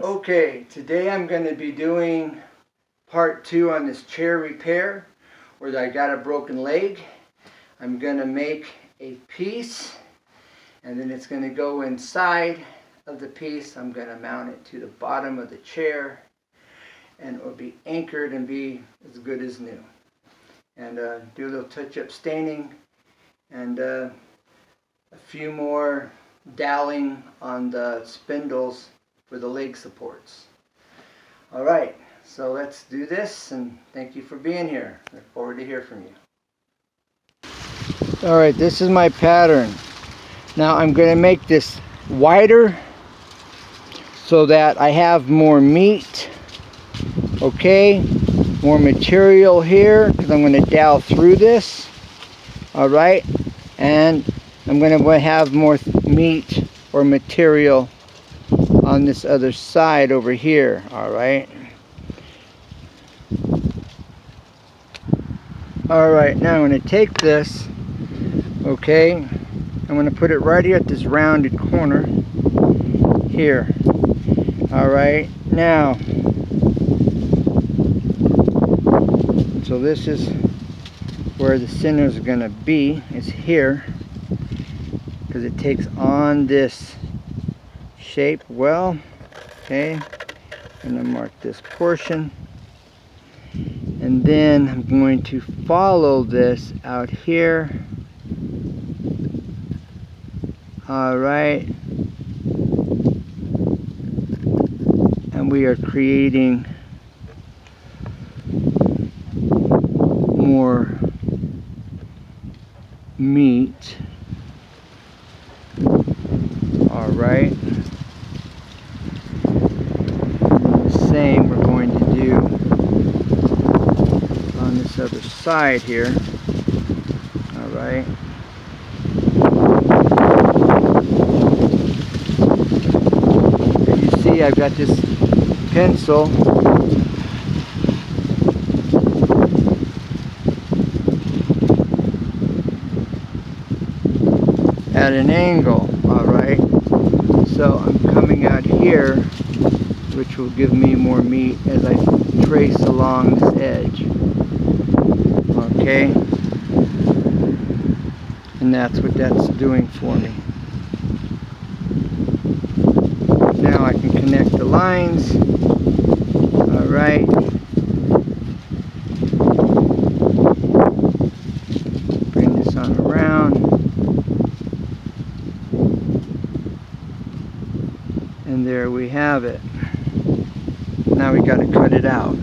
Okay, today I'm going to be doing part 2 on this chair repair where I got a broken leg. I'm going to make a piece and then it's going to go inside of the piece. I'm going to mount it to the bottom of the chair and it will be anchored and be as good as new. And do a little touch-up staining and a few more doweling on the spindles for the leg supports. Alright, so let's do this, and thank you for being here. Look forward to hear from you. Alright, this is my pattern. Now I'm going to make this wider so that I have more meat. Okay, more material here because I'm going to dowel through this. Alright, and I'm going to have more meat or material on this other side over here. Alright, now I'm going to take this, okay, I'm going to put it right here at this rounded corner here. Alright, now, so this is where the center is going to be, is here, because it takes on this shape well. Okay, I'm going to mark this portion, and then I'm going to follow this out here. Alright, and we are creating more meat. Alright, the same we're going to do on this other side here. Alright, as you see, I've got this pencil at an angle. Alright, so I'm coming out here, which will give me more meat as I trace along this edge. Okay, and that's what that's doing for me. Now I can connect the lines. Alright, bring this on around, and there we have it. Now we got to cut it out.